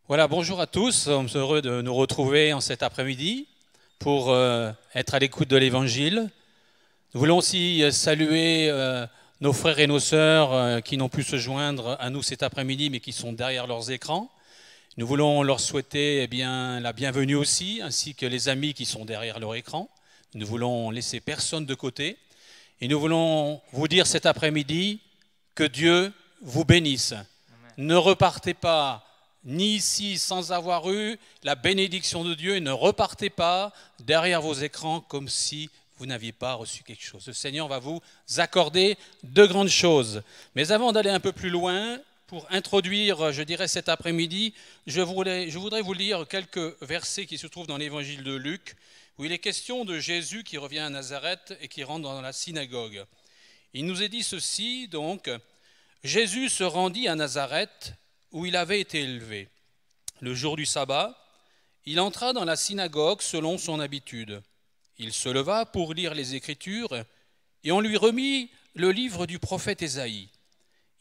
Voilà, bonjour à tous. Nous sommes heureux de nous retrouver en cet après-midi pour être à l'écoute de l'Évangile. Nous voulons aussi saluer nos frères et nos sœurs qui n'ont pu se joindre à nous cet après-midi, mais qui sont derrière leurs écrans. Nous voulons leur souhaiter la bienvenue aussi, ainsi que les amis qui sont derrière leur écran. Nous voulons laisser personne de côté. Et nous voulons vous dire cet après-midi que Dieu vous bénisse. Amen. Ne repartez pas ni ici sans avoir eu la bénédiction de Dieu et ne repartez pas derrière vos écrans comme si vous n'aviez pas reçu quelque chose. Le Seigneur va vous accorder de grandes choses. Mais avant d'aller un peu plus loin, pour introduire, je dirais, cet après-midi, je voudrais vous lire quelques versets qui se trouvent dans l'évangile de Luc, où il est question de Jésus qui revient à Nazareth et qui rentre dans la synagogue. Il nous est dit ceci, donc, « Jésus se rendit à Nazareth, où il avait été élevé. Le jour du sabbat, il entra dans la synagogue selon son habitude. Il se leva pour lire les Écritures, et on lui remit le livre du prophète Ésaïe.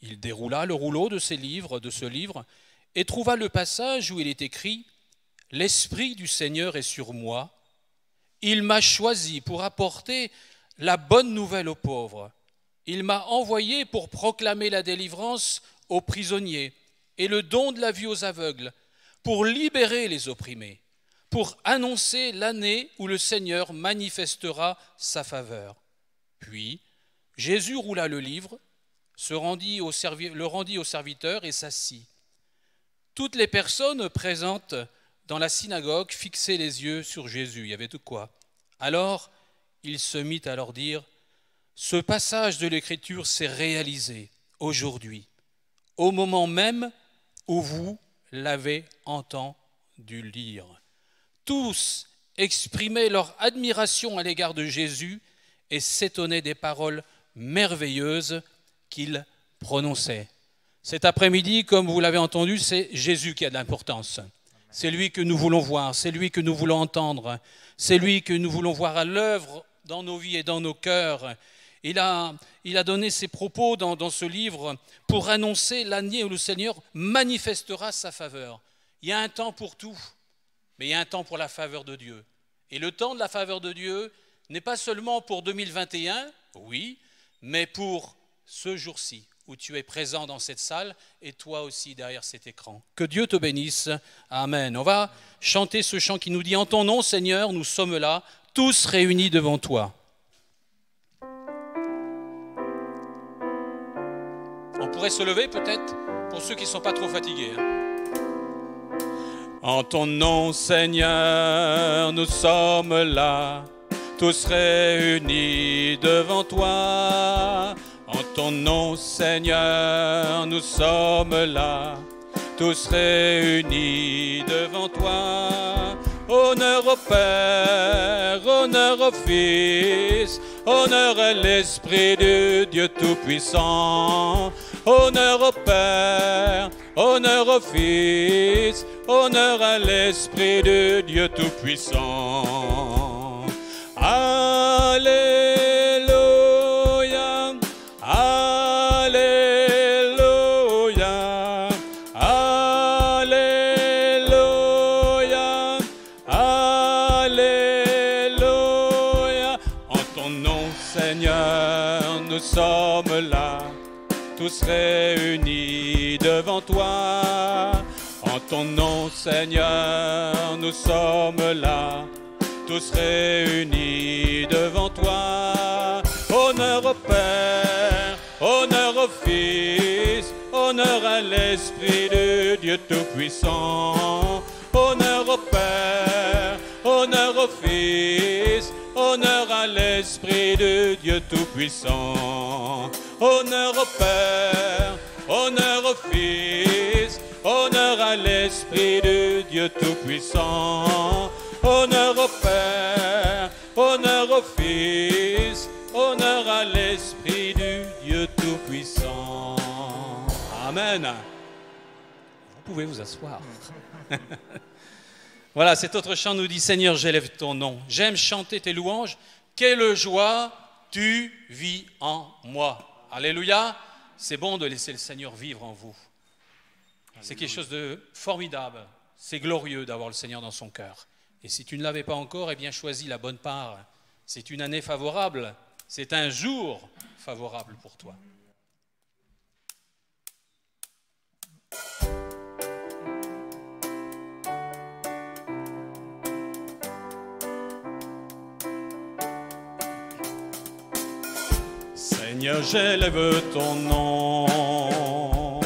Il déroula le rouleau de ce livre, et trouva le passage où il est écrit « L'Esprit du Seigneur est sur moi. Il m'a choisi pour apporter la bonne nouvelle aux pauvres. Il m'a envoyé pour proclamer la délivrance aux prisonniers et le don de la vue aux aveugles, pour libérer les opprimés, pour annoncer l'année où le Seigneur manifestera sa faveur. » Puis Jésus roula le livre, le rendit au serviteur et s'assit. Toutes les personnes présentes dans la synagogue fixaient les yeux sur Jésus. Il y avait de quoi. Alors il se mit à leur dire « Ce passage de l'Écriture s'est réalisé aujourd'hui, au moment même où vous l'avez entendu lire. » Tous exprimaient leur admiration à l'égard de Jésus et s'étonnaient des paroles merveilleuses qu'il prononçait. Cet après-midi, comme vous l'avez entendu, c'est Jésus qui a de l'importance. C'est lui que nous voulons voir, c'est lui que nous voulons entendre, c'est lui que nous voulons voir à l'œuvre dans nos vies et dans nos cœurs. Il a donné ses propos dans ce livre pour annoncer l'année où le Seigneur manifestera sa faveur. Il y a un temps pour tout, mais il y a un temps pour la faveur de Dieu. Et le temps de la faveur de Dieu n'est pas seulement pour 2021, oui, mais pour ce jour-ci où tu es présent dans cette salle et toi aussi derrière cet écran. Que Dieu te bénisse. Amen. On va chanter ce chant qui nous dit « En ton nom, Seigneur, nous sommes là, tous réunis devant toi. » On pourrait se lever peut-être pour ceux qui ne sont pas trop fatigués. En ton nom, Seigneur, nous sommes là, tous réunis devant toi. En ton nom, Seigneur, nous sommes là, tous réunis devant toi. Honneur au Père, honneur au Fils, honneur à l'Esprit de Dieu Tout-Puissant. Honneur au Père, honneur au Fils, honneur à l'Esprit de Dieu Tout-Puissant. Alléluia, Alléluia, Alléluia, Alléluia. En ton nom, Seigneur, nous sommes là, tous réunis devant toi. En ton nom, Seigneur, nous sommes là, tous réunis devant toi. Honneur au Père, honneur au Fils, honneur à l'Esprit de Dieu Tout-Puissant. Honneur au Père, honneur au Fils, honneur à l'Esprit de Dieu Tout-Puissant. Honneur au Père, honneur au Fils, honneur à l'Esprit de Dieu Tout-Puissant. Honneur au Père, honneur au Fils, honneur à l'Esprit de Dieu Tout-Puissant. Amen. Vous pouvez vous asseoir. Voilà, cet autre chant nous dit « Seigneur, j'élève ton nom. J'aime chanter tes louanges. Quelle joie tu vis en moi. » Alléluia. C'est bon de laisser le Seigneur vivre en vous. C'est quelque chose de formidable. c'est glorieux d'avoir le Seigneur dans son cœur. Et si tu ne l'avais pas encore, eh bien choisis la bonne part. C'est une année favorable, c'est un jour favorable pour toi. Seigneur, j'élève ton nom,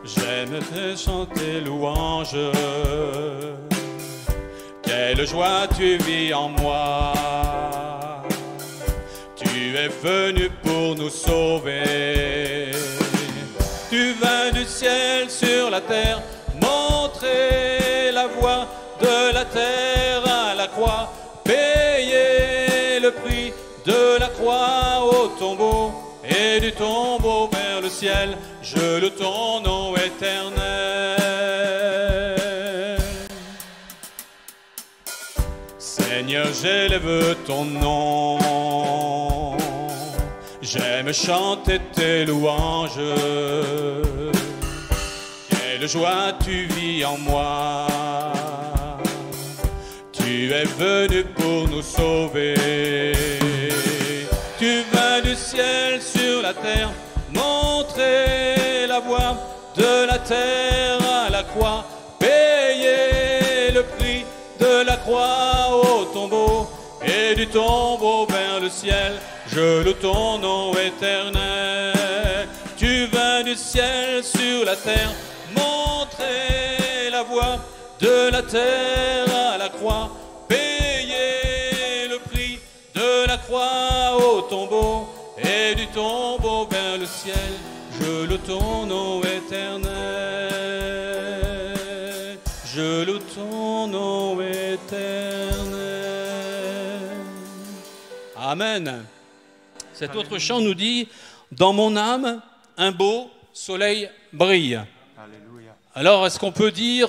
j'aime te chanter louange. Quelle joie tu vis en moi, tu es venu pour nous sauver. Tu vins du ciel sur la terre, montrer la voie de la terre à la croix, payer le prix de la croix au tombeau, et du tombeau vers le ciel, je loue ton nom éternel. Seigneur, j'élève ton nom, j'aime chanter tes louanges. Quelle joie tu vis en moi, tu es venu pour nous sauver. Tu vas du ciel sur la terre, montrer la voie de la terre à la croix, payer le prix de la croix au tombeau, et du tombeau vers le ciel, je loue ton nom éternel. Tu vas du ciel sur la terre, montrer la voie de la terre à la croix, payer le prix de la croix au tombeau, et du tombeau vers le ciel, je loue ton nom éternel. Je loue ton nom éternel. Amen. Cet autre chant nous dit: dans mon âme, un beau soleil brille. Alléluia. Alors, est-ce qu'on peut dire,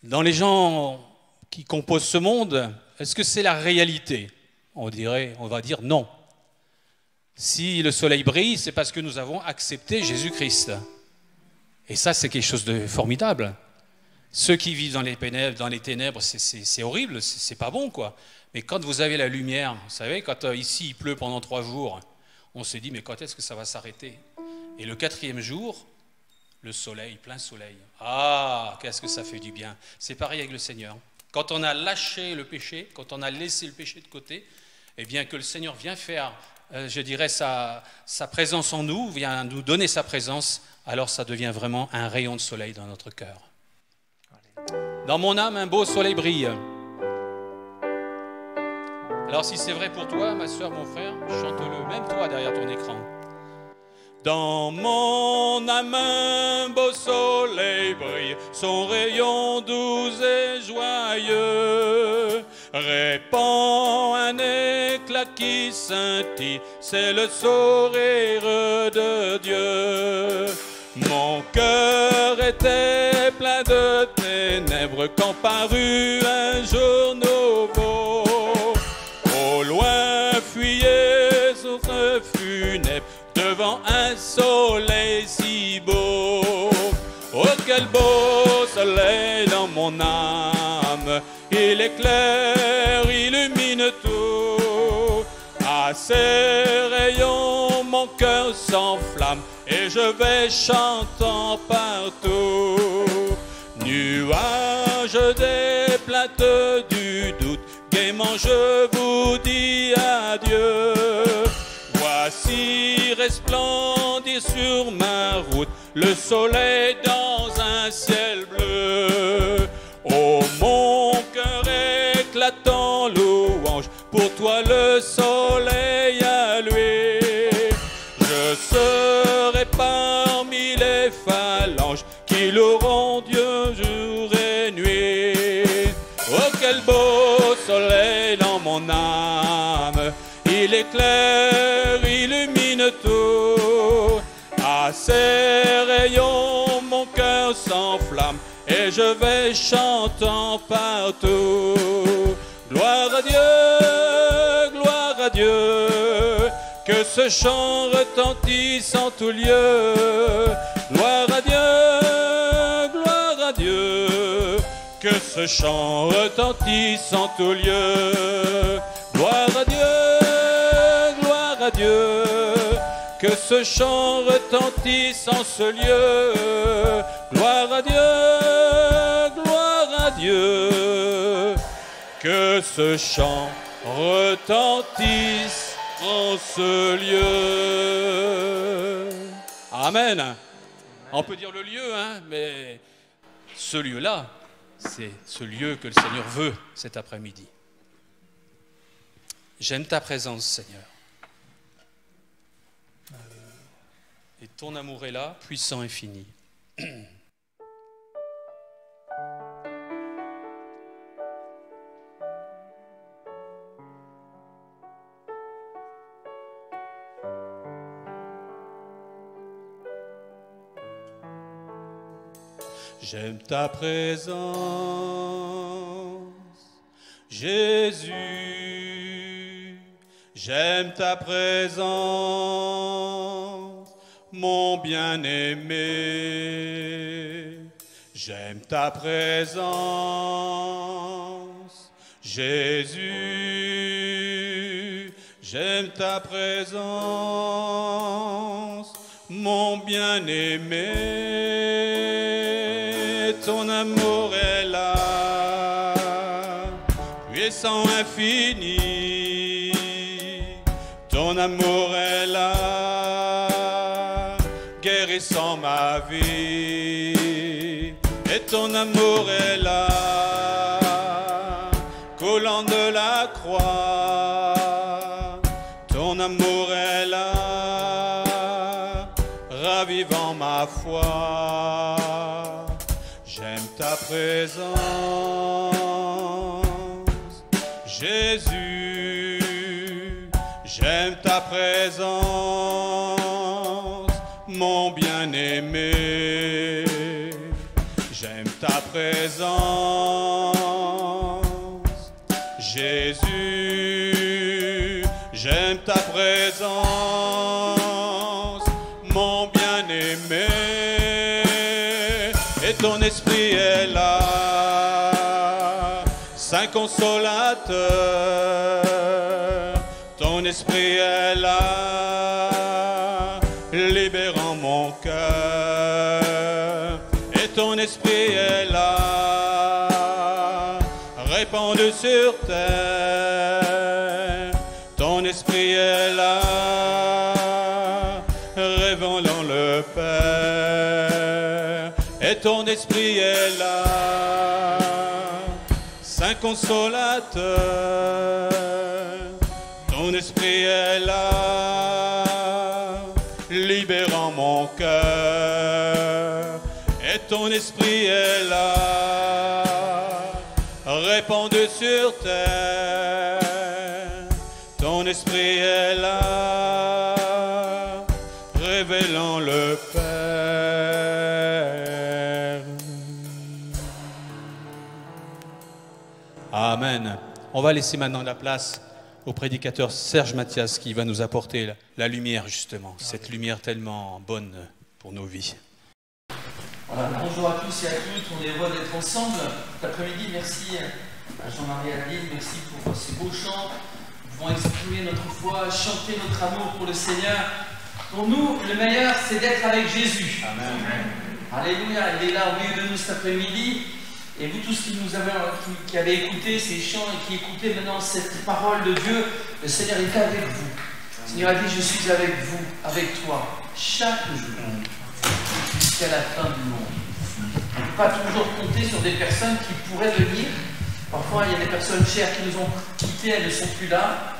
dans les gens qui composent ce monde, est-ce que c'est la réalité? On va dire non. Si le soleil brille, c'est parce que nous avons accepté Jésus-Christ. Et ça, c'est quelque chose de formidable. Ceux qui vivent dans les ténèbres, c'est horrible, c'est pas bon, quoi. Mais quand vous avez la lumière, vous savez, quand ici il pleut pendant 3 jours, on se dit, mais quand est-ce que ça va s'arrêter? Et le 4e jour, le soleil, plein soleil. Ah, qu'est-ce que ça fait du bien. C'est pareil avec le Seigneur. Quand on a lâché le péché, quand on a laissé le péché de côté, eh bien que le Seigneur vient faire, je dirais, sa présence en nous, vient nous donner sa présence, alors ça devient vraiment un rayon de soleil dans notre cœur. Dans mon âme, un beau soleil brille. Alors si c'est vrai pour toi, ma soeur, mon frère, chante-le, même toi derrière ton écran. Dans mon âme, un beau soleil brille, son rayon doux et joyeux répand un éclat qui scintille, c'est le sourire de Dieu. Mon cœur était plein de ténèbres quand parut un jour nouveau. Au loin fuyait son feu funèbre devant un soleil si beau. Oh, quel beau soleil dans mon âme, il éclaire, illumine tout. À ses rayons mon cœur s'enflamme et je vais chantant partout. Nuages des plaintes du doute, gaiement je vous dis adieu. Voici resplendir sur ma route le soleil dans un ciel bleu. Oh, mon cœur éclatant louange, pour toi le soleil à lui. Je serai parmi les phalanges qui loueront Dieu jour et nuit. Oh, quel beau soleil dans mon âme, il éclaire, illumine tout. À ses rayons mon cœur s'enflamme et je vais chantant partout. Gloire à Dieu, que ce chant retentisse en tout lieu. Gloire à Dieu, ce chant retentisse en tout lieu. Gloire à Dieu, gloire à Dieu. Que ce chant retentisse en ce lieu. Gloire à Dieu, gloire à Dieu. Que ce chant retentisse en ce lieu. Amen. On peut dire le lieu, hein, mais ce lieu-là, c'est ce lieu que le Seigneur veut cet après-midi. J'aime ta présence, Seigneur. Et ton amour est là, puissant et fini. J'aime ta présence, Jésus. J'aime ta présence, mon bien-aimé. J'aime ta présence, Jésus. J'aime ta présence, mon bien-aimé. Ton amour est là, puissant infini. Ton amour est là, guérissant ma vie. Et ton amour est là, collant de la croix. Ton amour est là, ravivant ma foi. J'aime ta présence, Jésus. J'aime ta présence, mon bien-aimé. J'aime ta présence, Jésus. J'aime ta présence, mon bien-aimé. Et ton esprit est là, Saint Consolateur. Ton esprit est là, libérant mon cœur. Et ton esprit est là, répandu sur terre. Ton esprit est là, révélant le Père. Et ton esprit est là, Saint Consolateur. Ton esprit est là, libérant mon cœur. Et ton esprit est là, répandu sur terre. Ton esprit est là, révélant le Père. Amen. On va laisser maintenant la place au prédicateur Serge Mathias qui va nous apporter la lumière justement, cette lumière tellement bonne pour nos vies. Voilà, bonjour à tous et à toutes, on est heureux d'être ensemble cet après-midi. Merci à Jean-Marie et à Aline, merci pour ces beaux chants. Nous pouvons exprimer notre foi, chanter notre amour pour le Seigneur. Pour nous, le meilleur, c'est d'être avec Jésus. Amen. Alléluia, il est là au milieu de nous cet après-midi. Et vous tous qui avez écouté ces chants et qui écoutez maintenant cette parole de Dieu, le Seigneur est avec vous. Le Seigneur a dit, je suis avec vous, avec toi, chaque jour, jusqu'à la fin du monde. On ne peut pas toujours compter sur des personnes qui pourraient venir. Parfois, il y a des personnes chères qui nous ont quittés, elles ne sont plus là.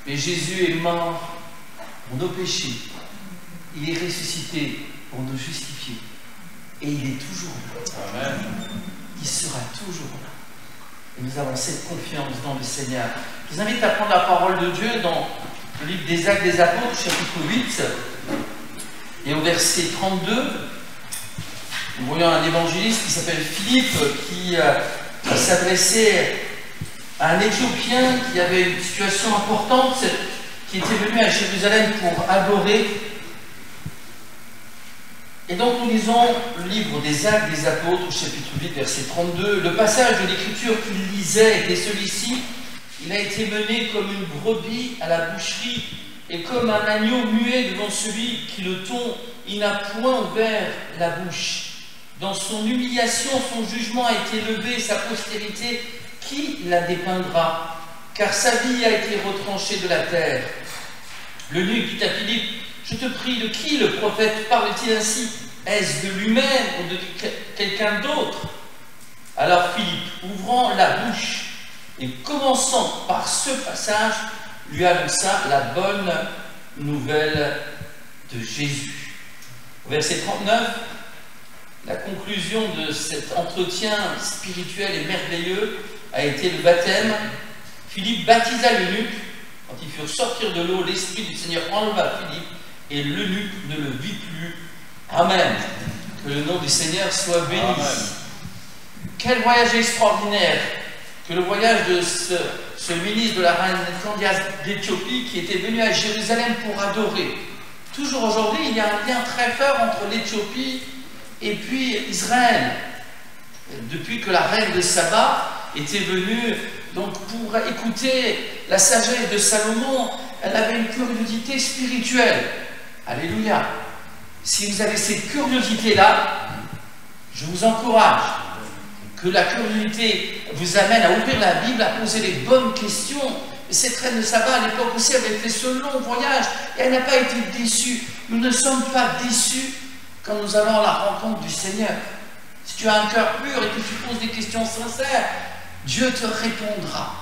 Mais Jésus est mort pour nos péchés. Il est ressuscité pour nous justifier. Et il est toujours là. Amen. Il sera toujours là. Et nous avons cette confiance dans le Seigneur. Je vous invite à prendre la parole de Dieu dans le livre des Actes des Apôtres, chapitre 8, et au verset 32. Nous voyons un évangéliste qui s'appelle Philippe, qui s'adressait à un Éthiopien qui avait une situation importante, qui était venu à Jérusalem pour adorer. Et donc nous lisons le livre des Actes des Apôtres, au chapitre 8, verset 32. Le passage de l'Écriture qu'il lisait était celui-ci. Il a été mené comme une brebis à la boucherie, et comme un agneau muet devant celui qui le tond, il n'a point ouvert la bouche. Dans son humiliation, son jugement a été levé, sa postérité, qui la dépeindra? Car sa vie a été retranchée de la terre. L'eunuque dit à Philippe, je te prie, de qui le prophète parle-t-il ainsi? Est-ce de lui-même ou de quelqu'un d'autre? Alors Philippe, ouvrant la bouche et commençant par ce passage, lui annonça la bonne nouvelle de Jésus. Au verset 39, la conclusion de cet entretien spirituel et merveilleux a été le baptême. Philippe baptisa l'eunuque. Quand ils furent sortir de l'eau, l'Esprit du Seigneur enleva Philippe et l'eunuque ne le vit plus. Amen. Que le nom du Seigneur soit béni. Amen. Quel voyage extraordinaire que le voyage de ce ministre de la reine Candace d'Éthiopie qui était venu à Jérusalem pour adorer. Toujours aujourd'hui, il y a un lien très fort entre l'Éthiopie et puis Israël. Depuis que la reine de Saba était venue donc pour écouter la sagesse de Salomon, elle avait une curiosité spirituelle. Alléluia. Si vous avez cette curiosité-là, je vous encourage que la curiosité vous amène à ouvrir la Bible, à poser les bonnes questions. Et cette reine de Saba, à l'époque aussi, avait fait ce long voyage et elle n'a pas été déçue. Nous ne sommes pas déçus quand nous allons à la rencontre du Seigneur. Si tu as un cœur pur et que tu poses des questions sincères, Dieu te répondra.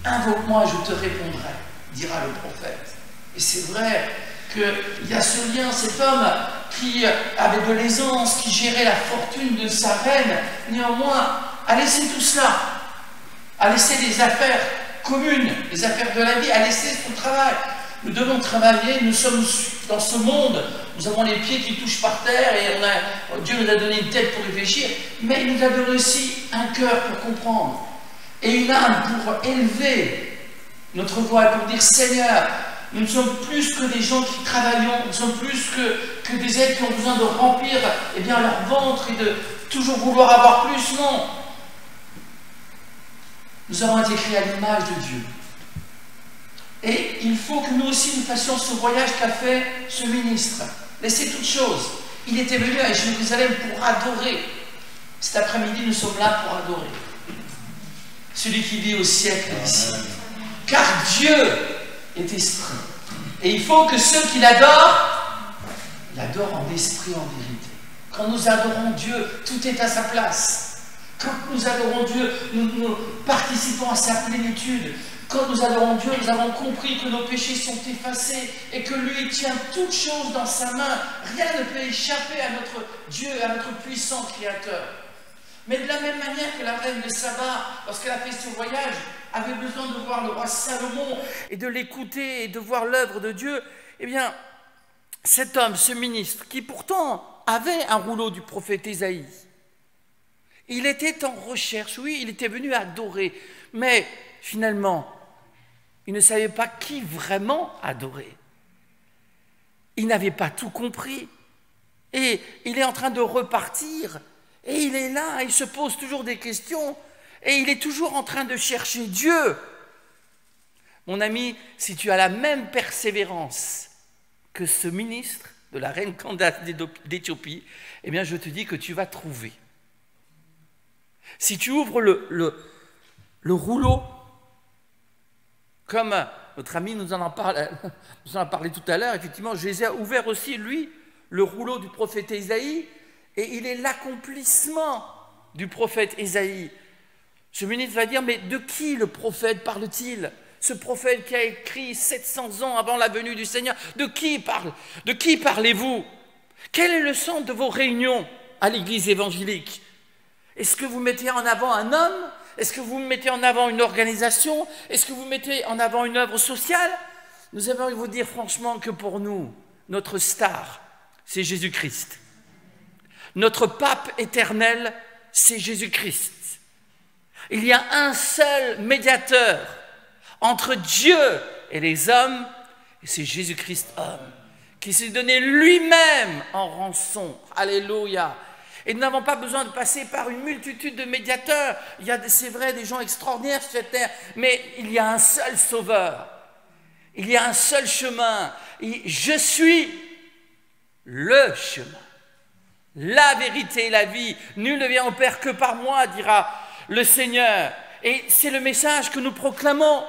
Invoque-moi, je te répondrai, dira le prophète. Et c'est vrai qu'il y a ce lien, cet homme qui avait de l'aisance, qui gérait la fortune de sa reine, néanmoins, a laissé tout cela, a laissé les affaires communes, les affaires de la vie, a laissé son travail. Nous devons travailler, nous sommes dans ce monde, nous avons les pieds qui touchent par terre et Dieu nous a donné une tête pour réfléchir, mais il nous a donné aussi un cœur pour comprendre et une âme pour élever notre voix, pour dire Seigneur, nous ne sommes plus que des gens qui travaillons, nous sommes plus que des êtres qui ont besoin de remplir leur ventre et de toujours vouloir avoir plus, non. Nous avons été créés à l'image de Dieu. Et il faut que nous aussi nous fassions ce voyage qu'a fait ce ministre. Laissez toute chose. Il était venu à Jérusalem pour adorer. Cet après-midi, nous sommes là pour adorer. Celui qui vit au siècle des siècles. Car Dieu est esprit. Et il faut que ceux qui l'adorent en esprit, en vérité. Quand nous adorons Dieu, tout est à sa place. Quand nous adorons Dieu, nous participons à sa plénitude. Quand nous adorons Dieu, nous avons compris que nos péchés sont effacés et que lui tient toutes choses dans sa main. Rien ne peut échapper à notre Dieu, à notre puissant Créateur. Mais de la même manière que la reine de Saba, lorsqu'elle a fait ce voyage, avait besoin de voir le roi Salomon et de l'écouter et de voir l'œuvre de Dieu, eh bien, cet homme, ce ministre, qui pourtant avait un rouleau du prophète Ésaïe, il était en recherche, oui, il était venu adorer, mais finalement, il ne savait pas qui vraiment adorer. Il n'avait pas tout compris. Et il est en train de repartir. Et il est là, il se pose toujours des questions. Et il est toujours en train de chercher Dieu. Mon ami, si tu as la même persévérance que ce ministre de la reine Candace d'Éthiopie, eh bien je te dis que tu vas trouver. Si tu ouvres le rouleau, comme notre ami nous en a parlé tout à l'heure, effectivement, Jésus a ouvert aussi, lui, le rouleau du prophète Ésaïe, et il est l'accomplissement du prophète Ésaïe. Ce ministre va dire, mais de qui le prophète parle-t-il? Ce prophète qui a écrit 700 ans avant la venue du Seigneur, de qui parlez-vous? Quel est le centre de vos réunions à l'église évangélique? Est-ce que vous mettez en avant un homme? Est-ce que vous mettez en avant une organisation? Est-ce que vous mettez en avant une œuvre sociale? Nous aimerions vous dire franchement que pour nous, notre star, c'est Jésus-Christ. Notre pape éternel, c'est Jésus-Christ. Il y a un seul médiateur entre Dieu et les hommes, et c'est Jésus-Christ homme, qui s'est donné lui-même en rançon. Alléluia. Et nous n'avons pas besoin de passer par une multitude de médiateurs. Il y a, c'est vrai, des gens extraordinaires sur cette terre, mais il y a un seul sauveur. Il y a un seul chemin. Et je suis le chemin, la vérité et la vie. Nul ne vient au Père que par moi, dira le Seigneur. Et c'est le message que nous proclamons.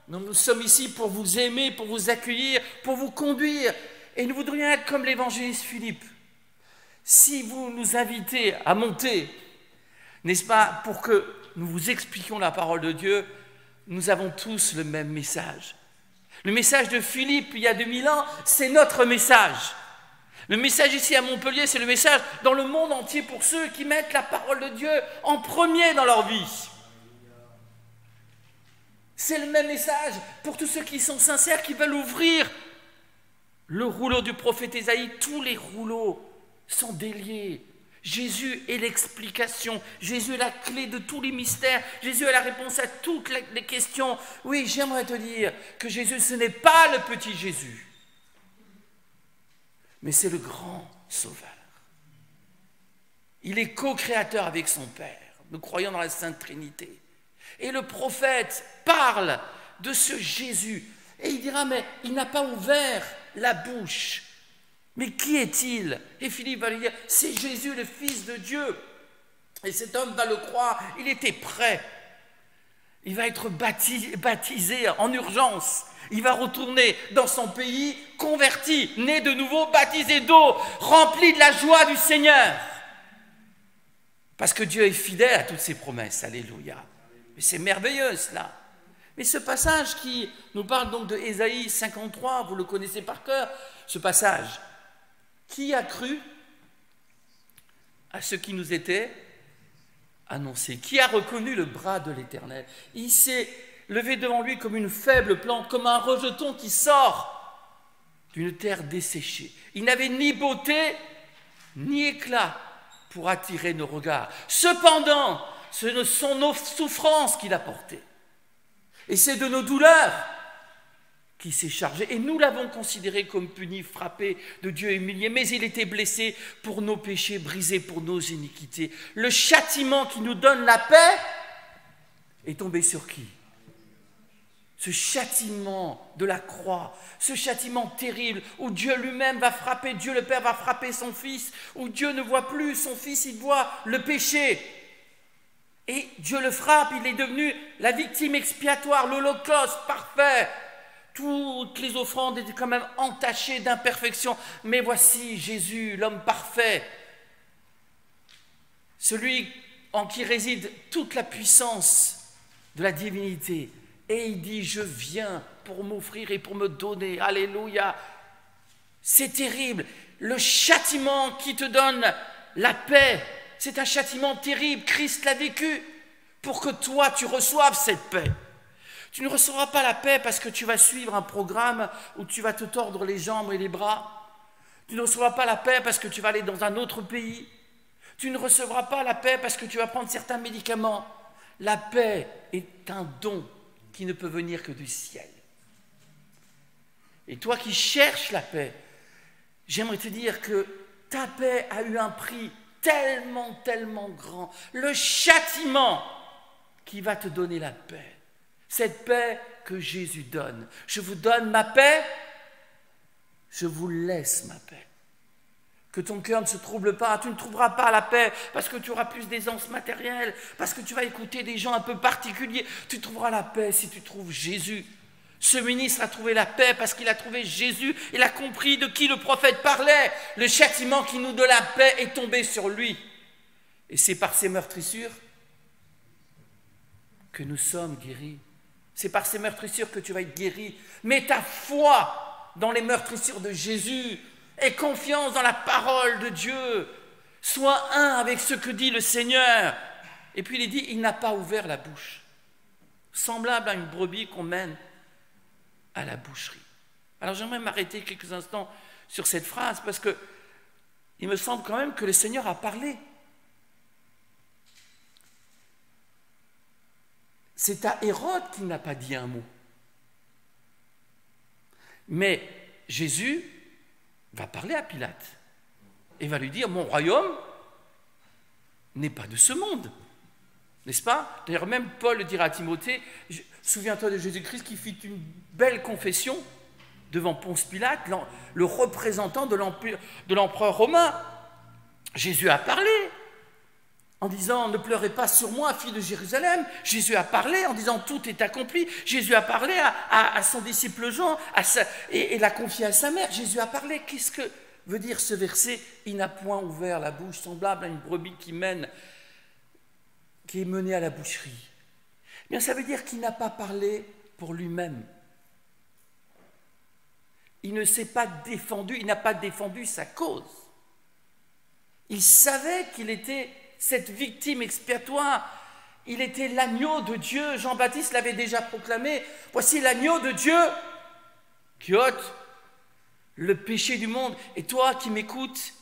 Nous sommes ici pour vous aimer, pour vous accueillir, pour vous conduire. Et nous voudrions être comme l'évangéliste Philippe. Si vous nous invitez à monter, n'est-ce pas, pour que nous vous expliquions la parole de Dieu, nous avons tous le même message. Le message de Philippe, il y a 2000 ans, c'est notre message. Le message ici à Montpellier, c'est le message dans le monde entier pour ceux qui mettent la parole de Dieu en premier dans leur vie. C'est le même message pour tous ceux qui sont sincères, qui veulent ouvrir le rouleau du prophète Ésaïe. Tous les rouleaux sont déliés. Jésus est l'explication. Jésus est la clé de tous les mystères. Jésus est la réponse à toutes les questions. Oui, j'aimerais te dire que Jésus, ce n'est pas le petit Jésus, mais c'est le grand Sauveur. Il est co-créateur avec son Père. Nous croyons dans la Sainte Trinité. Et le prophète parle de ce Jésus. Et il dira, mais il n'a pas ouvert la bouche. Mais qui est-il? Et Philippe va lui dire, c'est Jésus, le Fils de Dieu. Et cet homme va le croire, il était prêt. Il va être baptisé en urgence. Il va retourner dans son pays, converti, né de nouveau, baptisé d'eau, rempli de la joie du Seigneur. Parce que Dieu est fidèle à toutes ses promesses. Alléluia. Mais c'est merveilleux cela. Mais ce passage qui nous parle donc de Ésaïe 53, vous le connaissez par cœur, ce passage. Qui a cru à ce qui nous était annoncé? Qui a reconnu le bras de l'Éternel? Il s'est levé devant lui comme une faible plante, comme un rejeton qui sort d'une terre desséchée. Il n'avait ni beauté, ni éclat pour attirer nos regards. Cependant, ce ne sont nos souffrances qu'il a portées. Et c'est de nos douleurs qui s'est chargé. Et nous l'avons considéré comme puni, frappé de Dieu, humilié. Mais il était blessé pour nos péchés, brisé pour nos iniquités. Le châtiment qui nous donne la paix est tombé sur qui? Ce châtiment de la croix, ce châtiment terrible où Dieu lui-même va frapper, Dieu le Père va frapper son Fils, où Dieu ne voit plus son Fils, il voit le péché. Et Dieu le frappe, il est devenu la victime expiatoire, l'holocauste parfait. Toutes les offrandes étaient quand même entachées d'imperfections. Mais voici Jésus, l'homme parfait, celui en qui réside toute la puissance de la divinité. Et il dit, je viens pour m'offrir et pour me donner. Alléluia. C'est terrible. Le châtiment qui te donne la paix, c'est un châtiment terrible. Christ l'a vécu pour que toi, tu reçoives cette paix. Tu ne recevras pas la paix parce que tu vas suivre un programme où tu vas te tordre les jambes et les bras. Tu ne recevras pas la paix parce que tu vas aller dans un autre pays. Tu ne recevras pas la paix parce que tu vas prendre certains médicaments. La paix est un don qui ne peut venir que du ciel. Et toi qui cherches la paix, j'aimerais te dire que ta paix a eu un prix tellement, tellement grand. Le châtiment qui va te donner la paix. Cette paix que Jésus donne. Je vous donne ma paix, je vous laisse ma paix. Que ton cœur ne se trouble pas, tu ne trouveras pas la paix parce que tu auras plus d'aisance matérielle, parce que tu vas écouter des gens un peu particuliers. Tu trouveras la paix si tu trouves Jésus. Ce ministre a trouvé la paix parce qu'il a trouvé Jésus. Il a compris de qui le prophète parlait. Le châtiment qui nous donne la paix est tombé sur lui. Et c'est par ces meurtrissures que nous sommes guéris. C'est par ces meurtrissures que tu vas être guéri. Mets ta foi dans les meurtrissures de Jésus. Aie confiance dans la parole de Dieu. Sois un avec ce que dit le Seigneur. Et puis il est dit, il n'a pas ouvert la bouche. Semblable à une brebis qu'on mène à la boucherie. Alors j'aimerais m'arrêter quelques instants sur cette phrase parce que il me semble quand même que le Seigneur a parlé. C'est à Hérode qu'il n'a pas dit un mot. Mais Jésus va parler à Pilate et va lui dire, mon royaume n'est pas de ce monde. N'est-ce pas? D'ailleurs, même Paul le dira à Timothée, souviens-toi de Jésus-Christ qui fit une belle confession devant Ponce Pilate, le représentant de l'empereur romain. Jésus a parlé en disant, ne pleurez pas sur moi, fille de Jérusalem. Jésus a parlé en disant, tout est accompli. Jésus a parlé à son disciple Jean et l'a confié à sa mère. Jésus a parlé. Qu'est-ce que veut dire ce verset? Il n'a point ouvert la bouche, semblable à une brebis qui est menée à la boucherie. Eh bien, ça veut dire qu'il n'a pas parlé pour lui-même. Il ne s'est pas défendu, il n'a pas défendu sa cause. Il savait qu'il était cette victime expiatoire. Il était l'agneau de Dieu. Jean-Baptiste l'avait déjà proclamé. Voici l'agneau de Dieu qui ôte le péché du monde. Et toi qui m'écoutes,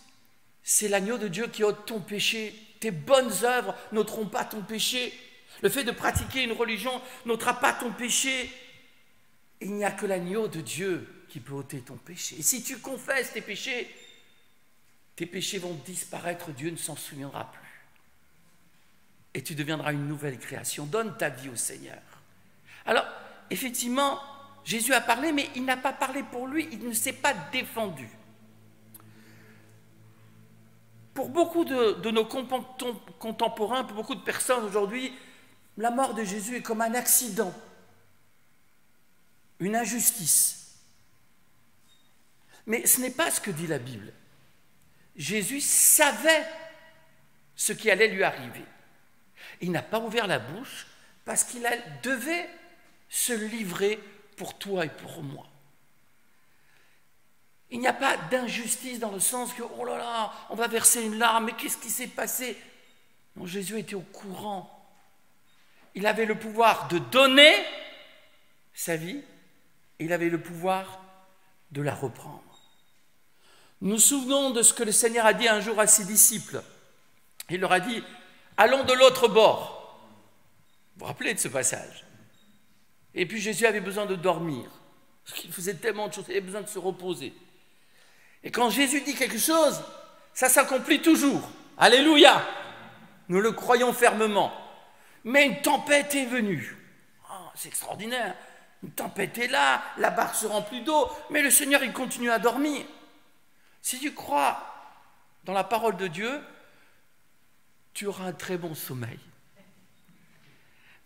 c'est l'agneau de Dieu qui ôte ton péché. Tes bonnes œuvres n'ôteront pas ton péché. Le fait de pratiquer une religion n'ôtera pas ton péché. Il n'y a que l'agneau de Dieu qui peut ôter ton péché. Et si tu confesses tes péchés vont disparaître, Dieu ne s'en souviendra plus. Et tu deviendras une nouvelle création. Donne ta vie au Seigneur. Alors, effectivement, Jésus a parlé, mais il n'a pas parlé pour lui, il ne s'est pas défendu. Pour beaucoup de nos contemporains, pour beaucoup de personnes aujourd'hui, la mort de Jésus est comme un accident, une injustice. Mais ce n'est pas ce que dit la Bible. Jésus savait ce qui allait lui arriver. Il n'a pas ouvert la bouche parce qu'il devait se livrer pour toi et pour moi. Il n'y a pas d'injustice dans le sens que, oh là là, on va verser une larme, mais qu'est-ce qui s'est passé? Non, Jésus était au courant. Il avait le pouvoir de donner sa vie, et il avait le pouvoir de la reprendre. Nous nous souvenons de ce que le Seigneur a dit un jour à ses disciples. Il leur a dit, allons de l'autre bord. Vous vous rappelez de ce passage? Et puis Jésus avait besoin de dormir, parce qu'il faisait tellement de choses, il avait besoin de se reposer. Et quand Jésus dit quelque chose, ça s'accomplit toujours. Alléluia! Nous le croyons fermement. Mais une tempête est venue. Oh, c'est extraordinaire. Une tempête est là, la barque se remplit d'eau, mais le Seigneur, il continue à dormir. Si tu crois dans la parole de Dieu, tu auras un très bon sommeil.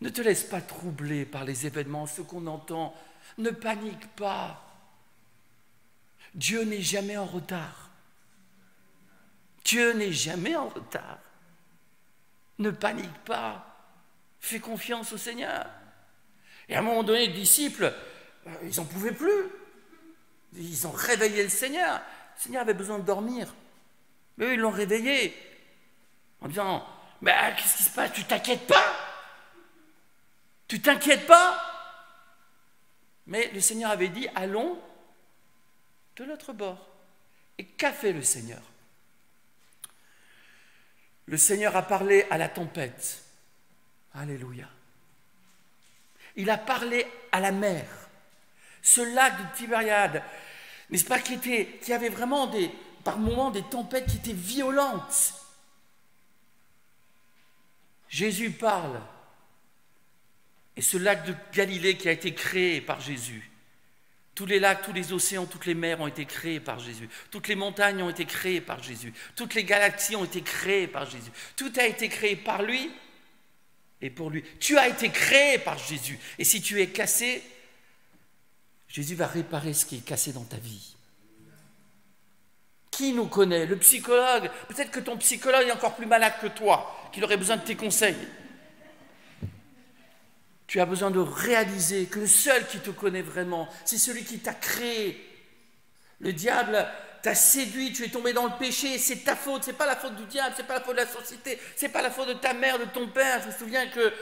Ne te laisse pas troubler par les événements, ce qu'on entend. Ne panique pas. Dieu n'est jamais en retard. Dieu n'est jamais en retard. Ne panique pas. Fais confiance au Seigneur. Et à un moment donné, les disciples, ils n'en pouvaient plus. Ils ont réveillé le Seigneur. Le Seigneur avait besoin de dormir. Mais eux, ils l'ont réveillé en disant, mais qu'est-ce qui se passe? Tu t'inquiètes pas? Tu t'inquiètes pas? Mais le Seigneur avait dit, allons de l'autre bord. Et qu'a fait le Seigneur? Le Seigneur a parlé à la tempête. Alléluia. Il a parlé à la mer. Ce lac de Tibériade, n'est-ce pas, qui avait vraiment par moments des tempêtes qui étaient violentes. Jésus parle. Et ce lac de Galilée qui a été créé par Jésus, tous les lacs, tous les océans, toutes les mers ont été créés par Jésus. Toutes les montagnes ont été créées par Jésus. Toutes les galaxies ont été créées par Jésus. Tout a été créé par lui et pour lui. Tu as été créé par Jésus. Et si tu es cassé, Jésus va réparer ce qui est cassé dans ta vie. Qui nous connaît? Le psychologue. Peut-être que ton psychologue est encore plus malade que toi, qu'il aurait besoin de tes conseils. Tu as besoin de réaliser que le seul qui te connaît vraiment, c'est celui qui t'a créé. Le diable t'a séduit, tu es tombé dans le péché, c'est ta faute, c'est pas la faute du diable, c'est pas la faute de la société, c'est pas la faute de ta mère, de ton père. Je me souviens que,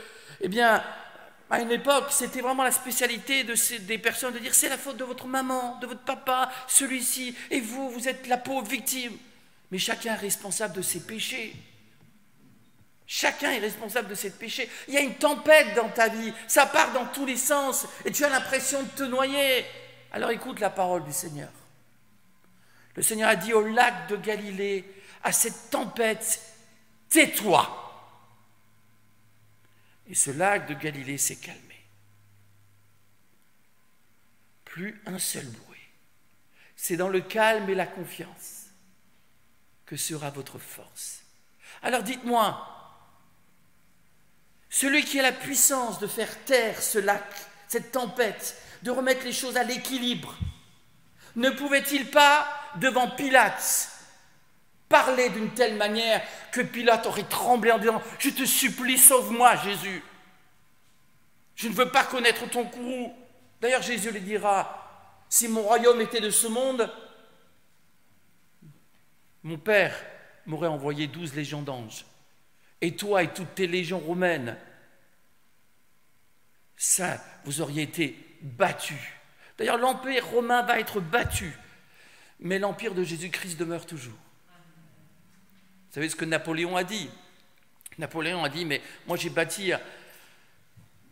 à une époque, c'était vraiment la spécialité des personnes de dire c'est la faute de votre maman, de votre papa, celui-ci, et vous êtes la pauvre victime. Mais chacun est responsable de ses péchés. Chacun est responsable de ses péchés. Il y a une tempête dans ta vie, ça part dans tous les sens, et tu as l'impression de te noyer. Alors écoute la parole du Seigneur. Le Seigneur a dit au lac de Galilée, à cette tempête, tais-toi. Et ce lac de Galilée s'est calmé. Plus un seul bruit. C'est dans le calme et la confiance que sera votre force. Alors dites-moi, celui qui a la puissance de faire taire ce lac, cette tempête, de remettre les choses à l'équilibre, ne pouvait-il pas, devant Pilate, parler d'une telle manière que Pilate aurait tremblé en disant « Je te supplie, sauve-moi, Jésus. Je ne veux pas connaître ton courroux. » D'ailleurs, Jésus lui dira « Si mon royaume était de ce monde, mon Père m'aurait envoyé 12 légions d'anges. Et toi et toutes tes légions romaines, ça, vous auriez été battus. D'ailleurs, l'empire romain va être battu, mais l'empire de Jésus-Christ demeure toujours. Vous savez ce que Napoléon a dit? Napoléon a dit, mais moi j'ai bâti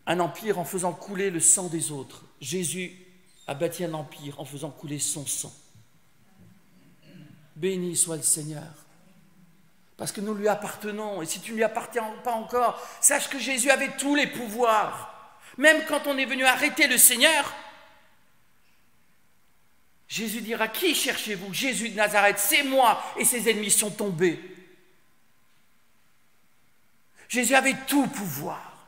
un empire en faisant couler le sang des autres. Jésus a bâti un empire en faisant couler son sang. Béni soit le Seigneur. Parce que nous lui appartenons. Et si tu ne lui appartiens pas encore, sache que Jésus avait tous les pouvoirs. Même quand on est venu arrêter le Seigneur, Jésus dira, qui cherchez-vous? Jésus de Nazareth, c'est moi. Et ses ennemis sont tombés. Jésus avait tout pouvoir.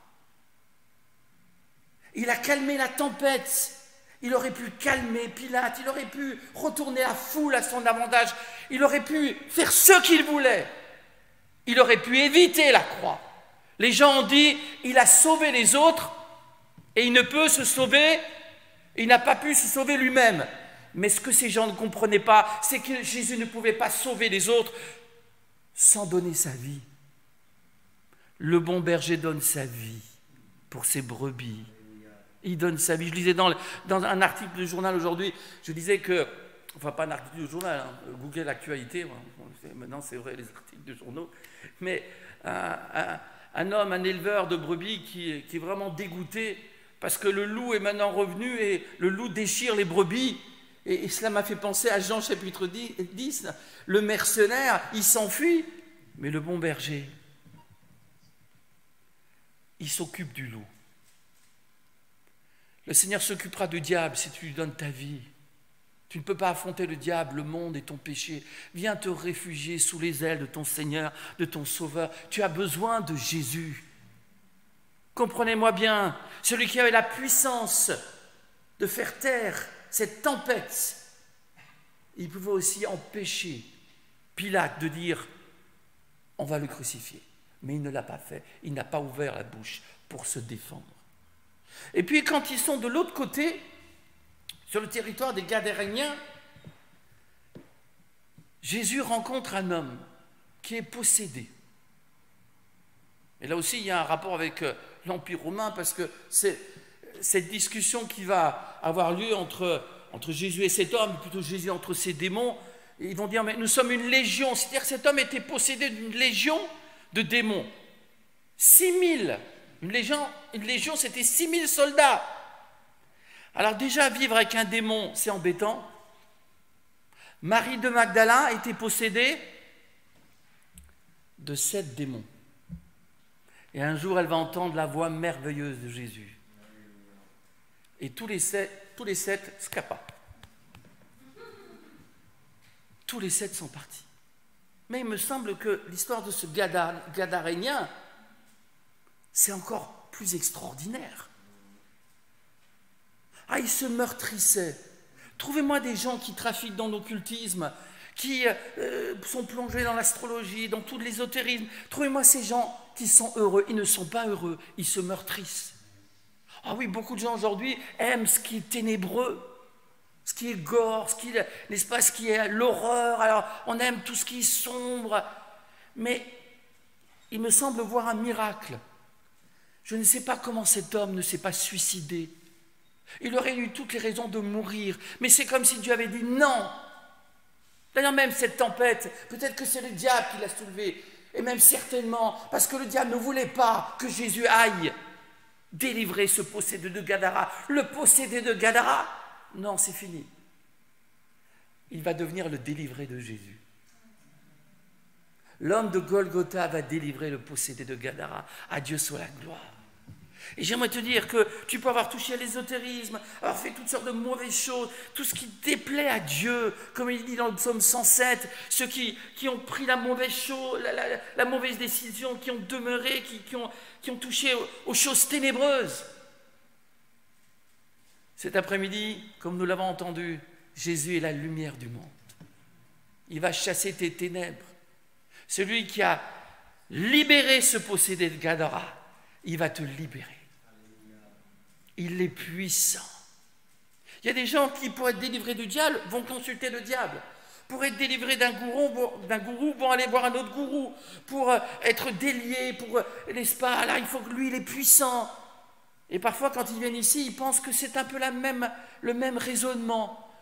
Il a calmé la tempête. Il aurait pu calmer Pilate. Il aurait pu retourner la foule à son avantage. Il aurait pu faire ce qu'il voulait. Il aurait pu éviter la croix. Les gens ont dit, il a sauvé les autres et il ne peut se sauver, il n'a pas pu se sauver lui-même. Mais ce que ces gens ne comprenaient pas, c'est que Jésus ne pouvait pas sauver les autres sans donner sa vie. Le bon berger donne sa vie pour ses brebis. Il donne sa vie. Je lisais dans un article de journal aujourd'hui, je disais que, enfin pas un article de journal, hein, Google l'actualité, maintenant c'est vrai les articles de journaux, mais un homme, un éleveur de brebis qui est vraiment dégoûté parce que le loup est maintenant revenu et le loup déchire les brebis. Et cela m'a fait penser à Jean chapitre 10, le mercenaire, il s'enfuit, mais le bon berger, il s'occupe du loup. Le Seigneur s'occupera du diable si tu lui donnes ta vie. Tu ne peux pas affronter le diable, le monde et ton péché. Viens te réfugier sous les ailes de ton Seigneur, de ton Sauveur. Tu as besoin de Jésus. Comprenez-moi bien, celui qui avait la puissance de faire taire cette tempête, il pouvait aussi empêcher Pilate de dire « on va le crucifier ». Mais il ne l'a pas fait, il n'a pas ouvert la bouche pour se défendre. Et puis quand ils sont de l'autre côté, sur le territoire des Gadaréniens, Jésus rencontre un homme qui est possédé. Et là aussi, il y a un rapport avec l'Empire romain, parce que c'est cette discussion qui va avoir lieu entre Jésus et cet homme, plutôt Jésus entre ses démons. Ils vont dire, mais nous sommes une légion. C'est-à-dire que cet homme était possédé d'une légion de démons. 6000. Une légion, c'était 6000 soldats. Alors déjà, vivre avec un démon, c'est embêtant. Marie de Magdala était possédée de 7 démons. Et un jour, elle va entendre la voix merveilleuse de Jésus. Et tous les 7 scappa. Tous les 7 sont partis. Mais il me semble que l'histoire de ce Gadarénien, c'est encore plus extraordinaire. Ah, il se meurtrissait. Trouvez-moi des gens qui trafiquent dans l'occultisme, qui sont plongés dans l'astrologie, dans tout l'ésotérisme. Trouvez-moi ces gens qui sont heureux. Ils ne sont pas heureux, ils se meurtrissent. Ah oui, beaucoup de gens aujourd'hui aiment ce qui est ténébreux, ce qui est gore, n'est-ce pas, ce qui est l'horreur. Alors, on aime tout ce qui est sombre. Mais il me semble voir un miracle. Je ne sais pas comment cet homme ne s'est pas suicidé. Il aurait eu toutes les raisons de mourir. Mais c'est comme si Dieu avait dit non. D'ailleurs, même cette tempête, peut-être que c'est le diable qui l'a soulevée. Et même certainement, parce que le diable ne voulait pas que Jésus aille délivrer ce possédé de Gadara. Le possédé de Gadara, non, c'est fini. il va devenir le délivré de Jésus. L'homme de Golgotha va délivrer le possédé de Gadara. À Dieu soit la gloire. Et j'aimerais te dire que tu peux avoir touché à l'ésotérisme, avoir fait toutes sortes de mauvaises choses, tout ce qui déplaît à Dieu, comme il dit dans le psaume 107, ceux qui ont pris la mauvaise chose, la mauvaise décision, qui ont demeuré, qui ont touché aux choses ténébreuses. Cet après-midi, comme nous l'avons entendu, Jésus est la lumière du monde. Il va chasser tes ténèbres. Celui qui a libéré ce possédé de Gadara, il va te libérer. Il est puissant. Il y a des gens qui, pour être délivrés du diable, vont consulter le diable. Pour être délivrés d'un gourou, vont aller voir un autre gourou. Pour être déliés, n'est-ce pas, là, il faut que lui, il est puissant. Et parfois, quand ils viennent ici, ils pensent que c'est un peu le même raisonnement.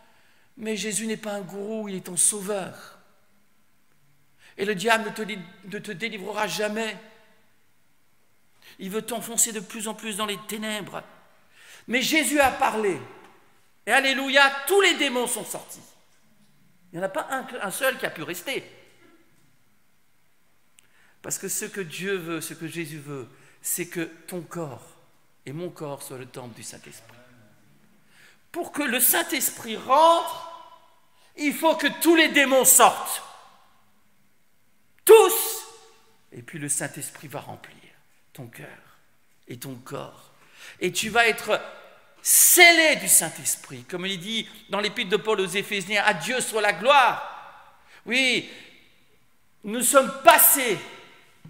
Mais Jésus n'est pas un gourou, il est ton sauveur. Et le diable ne te délivrera jamais. Il veut t'enfoncer de plus en plus dans les ténèbres. Mais Jésus a parlé. Et alléluia, tous les démons sont sortis. Il n'y en a pas un seul qui a pu rester. Parce que ce que Dieu veut, ce que Jésus veut, c'est que ton corps et mon corps soient le temple du Saint-Esprit. Pour que le Saint-Esprit rentre, il faut que tous les démons sortent. Tous. Et puis le Saint-Esprit va remplir ton cœur et ton corps. Et tu vas être scellé du Saint-Esprit. Comme il dit dans l'épître de Paul aux Éphésiens, à Dieu soit la gloire. Oui, nous sommes passés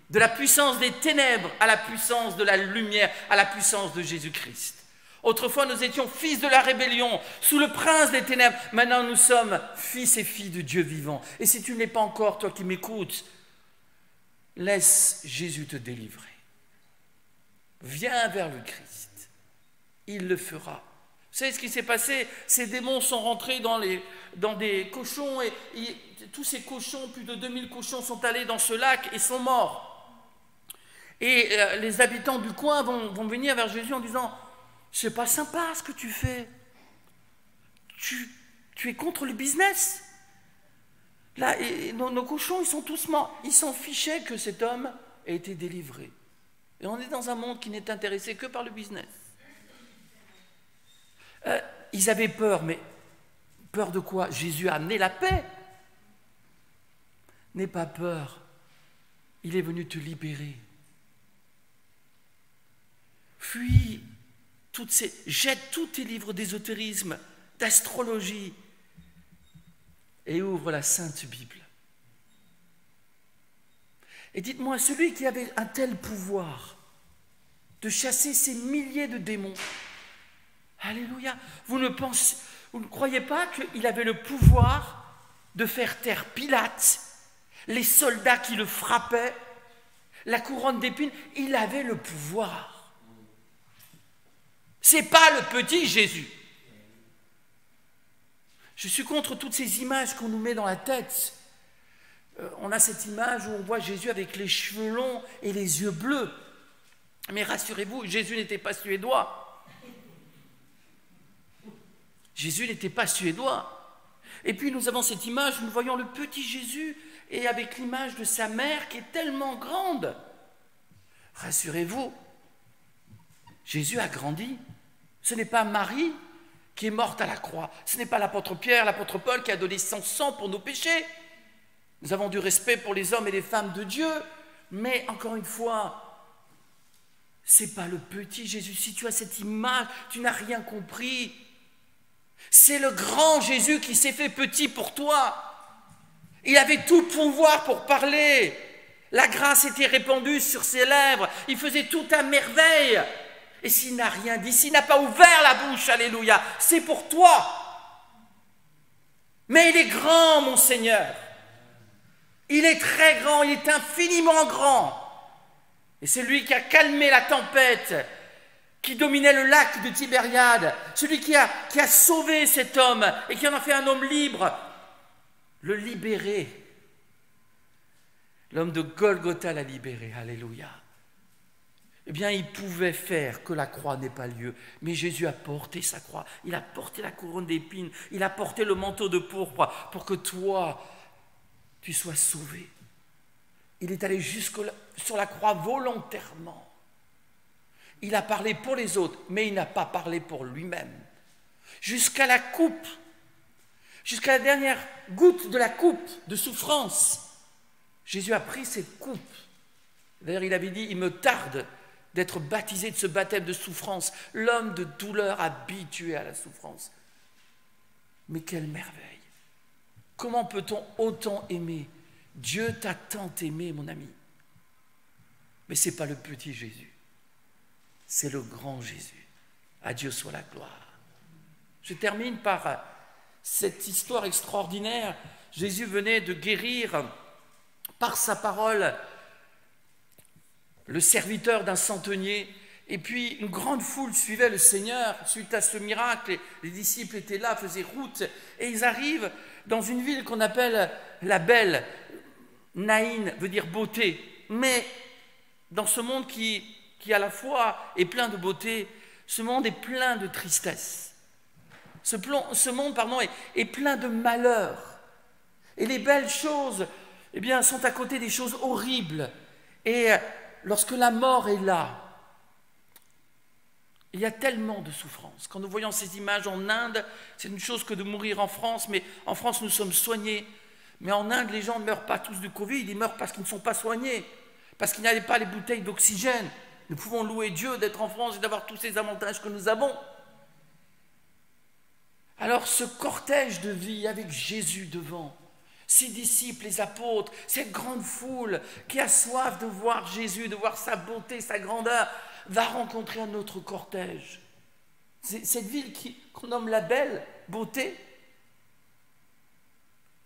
de la puissance des ténèbres à la puissance de la lumière, à la puissance de Jésus-Christ. Autrefois, nous étions fils de la rébellion, sous le prince des ténèbres. Maintenant, nous sommes fils et filles de Dieu vivant. Et si tu n'es pas encore, toi qui m'écoutes, laisse Jésus te délivrer. Viens vers le Christ. Il le fera. Vous savez ce qui s'est passé? Ces démons sont rentrés dans des cochons et tous ces cochons, plus de 2000 cochons, sont allés dans ce lac et sont morts. Et les habitants du coin vont venir vers Jésus en disant « C'est pas sympa ce que tu fais. Tu es contre le business. Là, nos cochons, ils sont tous morts. Ils s'en fichaient que cet homme ait été délivré. Et on est dans un monde qui n'est intéressé que par le business. » Ils avaient peur, mais peur de quoi? Jésus a amené la paix. N'aie pas peur. Il est venu te libérer. Fuis jette tous tes livres d'ésotérisme, d'astrologie et ouvre la Sainte Bible. Et dites-moi, celui qui avait un tel pouvoir de chasser ces milliers de démons, alléluia, vous ne croyez pas qu'il avait le pouvoir de faire taire Pilate, les soldats qui le frappaient, la couronne d'épines? Il avait le pouvoir. C'est pas le petit Jésus. Je suis contre toutes ces images qu'on nous met dans la tête. On a cette image où on voit Jésus avec les cheveux longs et les yeux bleus. Mais rassurez-vous, Jésus n'était pas suédois. Jésus n'était pas suédois. Et puis nous avons cette image où nous voyons le petit Jésus et avec l'image de sa mère qui est tellement grande. Rassurez-vous, Jésus a grandi. Ce n'est pas Marie qui est morte à la croix. Ce n'est pas l'apôtre Pierre, l'apôtre Paul qui a donné son sang pour nos péchés. Nous avons du respect pour les hommes et les femmes de Dieu. Mais encore une fois, ce n'est pas le petit Jésus. Si tu as cette image, tu n'as rien compris. C'est le grand Jésus qui s'est fait petit pour toi. Il avait tout pouvoir pour parler. La grâce était répandue sur ses lèvres. Il faisait tout à merveille. Et s'il n'a rien dit, s'il n'a pas ouvert la bouche, alléluia, c'est pour toi. Mais il est grand, mon Seigneur. Il est très grand, il est infiniment grand. Et c'est lui qui a calmé la tempête, qui dominait le lac de Tibériade, celui qui a sauvé cet homme et qui en a fait un homme libre, le libéré. L'homme de Golgotha l'a libéré, alléluia. eh bien, il pouvait faire que la croix n'ait pas lieu. Mais Jésus a porté sa croix, il a porté la couronne d'épines, il a porté le manteau de pourpre pour que toi, tu sois sauvé. Il est allé sur la croix volontairement. Il a parlé pour les autres, mais il n'a pas parlé pour lui-même. Jusqu'à la coupe, jusqu'à la dernière goutte de la coupe de souffrance, Jésus a pris cette coupe. D'ailleurs, il avait dit, il me tarde d'être baptisé de ce baptême de souffrance, l'homme de douleur habitué à la souffrance. Mais quelle merveille! Comment peut-on autant aimer? Dieu t'a tant aimé, mon ami. Mais ce n'est pas le petit Jésus, c'est le grand Jésus. À Dieu soit la gloire. Je termine par cette histoire extraordinaire. Jésus venait de guérir par sa parole le serviteur d'un centenier, et puis une grande foule suivait le Seigneur suite à ce miracle. Les disciples étaient là, faisaient route, et ils arrivent dans une ville qu'on appelle la Belle. Naïn veut dire beauté, mais dans ce monde qui à la fois est plein de beauté, ce monde est plein de tristesse. Ce monde est plein de malheur. Et les belles choses, eh bien, sont à côté des choses horribles. Et lorsque la mort est là, il y a tellement de souffrance. Quand nous voyons ces images en Inde, c'est une chose que de mourir en France, mais en France nous sommes soignés. Mais en Inde, les gens ne meurent pas tous du Covid, ils meurent parce qu'ils ne sont pas soignés, parce qu'il n'y avait pas les bouteilles d'oxygène. Nous pouvons louer Dieu d'être en France et d'avoir tous ces avantages que nous avons. Alors ce cortège de vie avec Jésus devant, ses disciples, les apôtres, cette grande foule qui a soif de voir Jésus, de voir sa beauté, sa grandeur, va rencontrer un autre cortège. Cette ville qu'on nomme la Belle Beauté,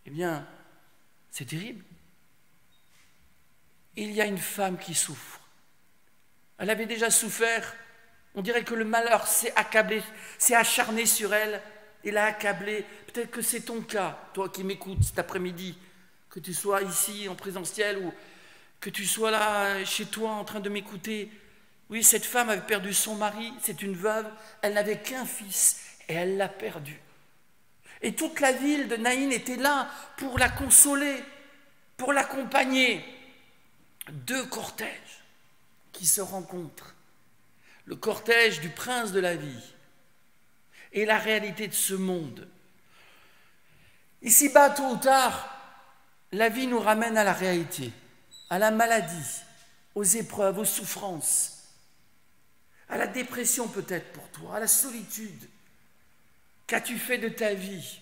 eh bien, c'est terrible. Il y a une femme qui souffre. Elle avait déjà souffert. On dirait que le malheur s'est accablé, s'est acharné sur elle. Il l'a accablée. Peut-être que c'est ton cas, toi qui m'écoutes cet après-midi, que tu sois ici en présentiel ou que tu sois là chez toi en train de m'écouter. Oui, cette femme avait perdu son mari, c'est une veuve. Elle n'avait qu'un fils et elle l'a perdu. Et toute la ville de Naïn était là pour la consoler, pour l'accompagner. Deux cortèges qui se rencontrent. Le cortège du prince de la vie et la réalité de ce monde. Ici-bas, tôt ou tard, la vie nous ramène à la réalité, à la maladie, aux épreuves, aux souffrances, à la dépression peut-être pour toi, à la solitude. Qu'as-tu fait de ta vie?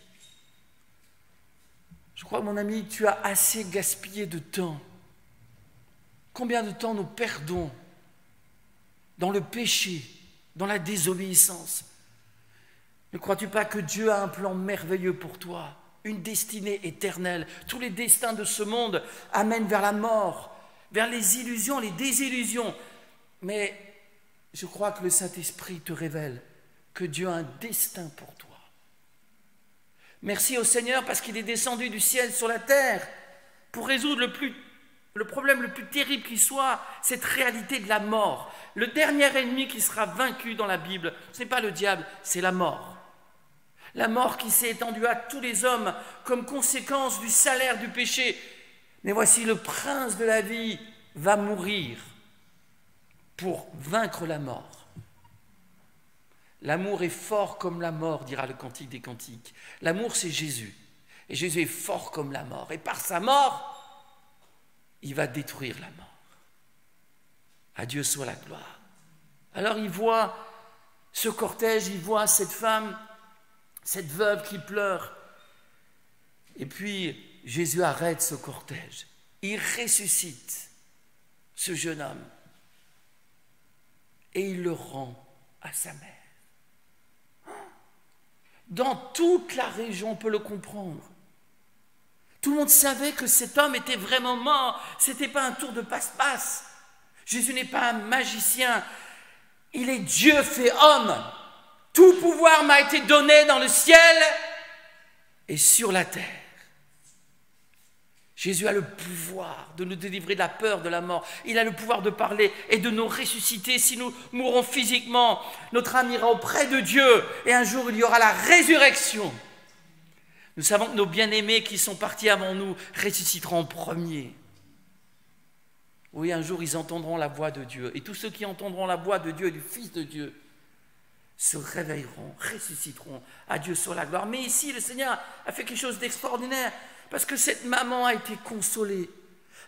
Je crois, mon ami, tu as assez gaspillé de temps. Combien de temps nous perdons dans le péché, dans la désobéissance? Ne crois-tu pas que Dieu a un plan merveilleux pour toi, une destinée éternelle? Tous les destins de ce monde amènent vers la mort, vers les illusions, les désillusions. Mais je crois que le Saint-Esprit te révèle que Dieu a un destin pour toi. Merci au Seigneur parce qu'il est descendu du ciel sur la terre pour résoudre le problème le plus terrible qui soit, cette réalité de la mort. Le dernier ennemi qui sera vaincu dans la Bible, ce n'est pas le diable, c'est la mort. La mort qui s'est étendue à tous les hommes comme conséquence du salaire du péché. Mais voici le prince de la vie va mourir pour vaincre la mort. L'amour est fort comme la mort, dira le Cantique des Cantiques. L'amour, c'est Jésus. Et Jésus est fort comme la mort. Et par sa mort, il va détruire la mort. À Dieu soit la gloire. Alors il voit ce cortège, il voit cette femme, cette veuve qui pleure. Et puis Jésus arrête ce cortège. Il ressuscite ce jeune homme. Et il le rend à sa mère. Dans toute la région, on peut le comprendre. Tout le monde savait que cet homme était vraiment mort. Ce n'était pas un tour de passe-passe. Jésus n'est pas un magicien. Il est Dieu fait homme. Tout pouvoir m'a été donné dans le ciel et sur la terre. Jésus a le pouvoir de nous délivrer de la peur, de la mort. Il a le pouvoir de parler et de nous ressusciter. Si nous mourons physiquement, notre âme ira auprès de Dieu et un jour il y aura la résurrection. Nous savons que nos bien-aimés qui sont partis avant nous ressusciteront en premier. Oui, un jour ils entendront la voix de Dieu. Et tous ceux qui entendront la voix de Dieu et du Fils de Dieu se réveilleront, ressusciteront. À Dieu soit la gloire. Mais ici, le Seigneur a fait quelque chose d'extraordinaire. Parce que cette maman a été consolée.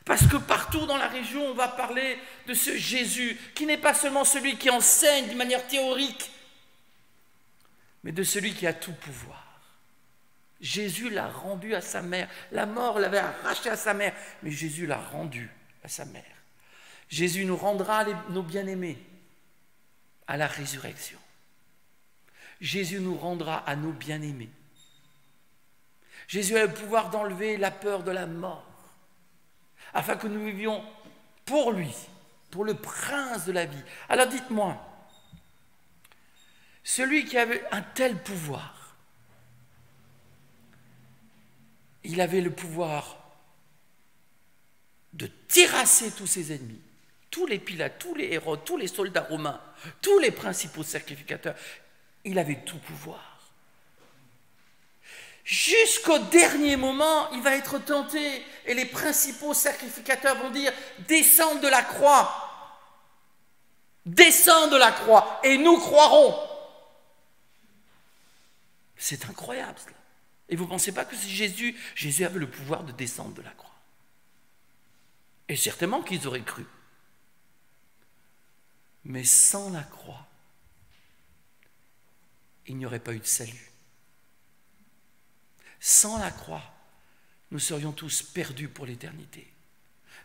Parce que partout dans la région, on va parler de ce Jésus qui n'est pas seulement celui qui enseigne d'une manière théorique, mais de celui qui a tout pouvoir. Jésus l'a rendu à sa mère. La mort l'avait arraché à sa mère, mais Jésus l'a rendu à sa mère. Jésus nous rendra nos bien-aimés à la résurrection. Jésus nous rendra à nos bien-aimés. Jésus a le pouvoir d'enlever la peur de la mort, afin que nous vivions pour lui, pour le prince de la vie. Alors dites-moi, celui qui avait un tel pouvoir, il avait le pouvoir de terrasser tous ses ennemis, tous les Pilates, tous les Hérodes, tous les soldats romains, tous les principaux sacrificateurs. Il avait tout pouvoir. Jusqu'au dernier moment, il va être tenté et les principaux sacrificateurs vont dire « Descends de la croix, descends de la croix et nous croirons ». C'est incroyable cela. Et vous ne pensez pas que c'est Jésus avait le pouvoir de descendre de la croix. Et certainement qu'ils auraient cru. Mais sans la croix, il n'y aurait pas eu de salut. Sans la croix, nous serions tous perdus pour l'éternité.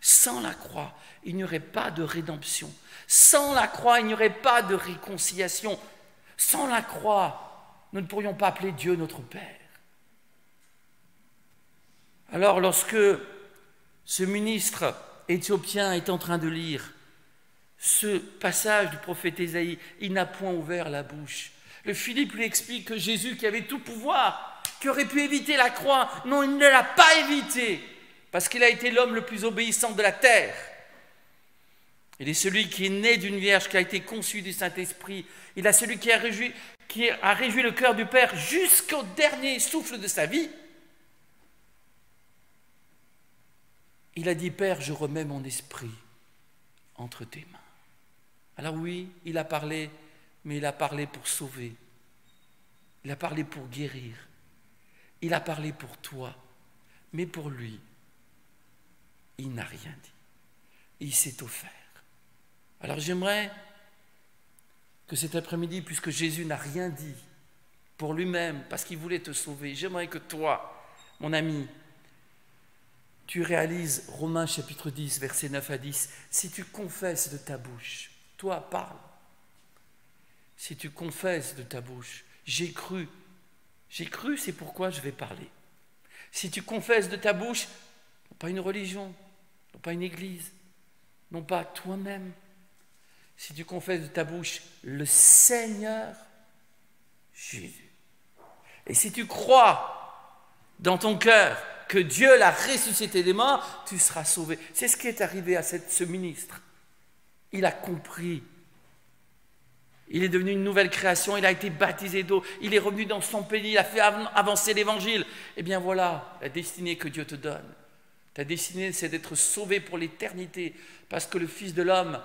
Sans la croix, il n'y aurait pas de rédemption. Sans la croix, il n'y aurait pas de réconciliation. Sans la croix, nous ne pourrions pas appeler Dieu notre Père. Alors, lorsque ce ministre éthiopien est en train de lire ce passage du prophète Ésaïe, il n'a point ouvert la bouche. Le Philippe lui explique que Jésus, qui avait tout pouvoir, qui aurait pu éviter la croix, non, il ne l'a pas évité, parce qu'il a été l'homme le plus obéissant de la terre. Il est celui qui est né d'une vierge, qui a été conçu du Saint-Esprit. Il est celui qui a réjoui le cœur du Père jusqu'au dernier souffle de sa vie. Il a dit, Père, je remets mon esprit entre tes mains. Alors oui, il a parlé, mais il a parlé pour sauver. Il a parlé pour guérir. Il a parlé pour toi, mais pour lui, il n'a rien dit. Il s'est offert. Alors j'aimerais que cet après-midi, puisque Jésus n'a rien dit pour lui-même, parce qu'il voulait te sauver, j'aimerais que toi, mon ami, tu réalises Romains chapitre 10, versets 9 à 10. Si tu confesses de ta bouche, toi parle. Si tu confesses de ta bouche, j'ai cru, c'est pourquoi je vais parler. Si tu confesses de ta bouche, non pas une religion, non pas une église, non pas toi-même. Si tu confesses de ta bouche le Seigneur Jésus. Et si tu crois dans ton cœur que Dieu l'a ressuscité des morts, tu seras sauvé. C'est ce qui est arrivé à ce ministre. Il a compris. Il est devenu une nouvelle création, il a été baptisé d'eau, il est revenu dans son pays, il a fait avancer l'évangile. Eh bien voilà la destinée que Dieu te donne. Ta destinée, c'est d'être sauvé pour l'éternité, parce que le Fils de l'homme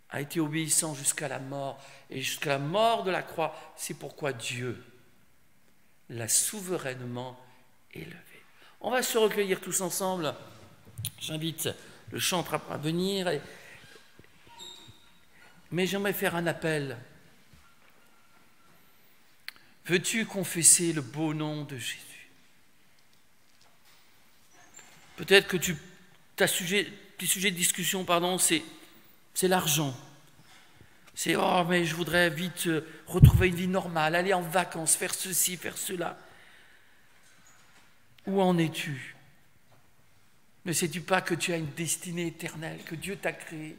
a été obéissant jusqu'à la mort, et jusqu'à la mort de la croix. C'est pourquoi Dieu l'a souverainement élevé. On va se recueillir tous ensemble. J'invite le chantre à venir. Mais j'aimerais faire un appel. Veux-tu confesser le beau nom de Jésus? Peut-être que tes sujets de discussion, c'est l'argent. C'est « Oh, mais je voudrais vite retrouver une vie normale, aller en vacances, faire ceci, faire cela. » Où en es-tu? Ne sais-tu pas que tu as une destinée éternelle, que Dieu t'a créée?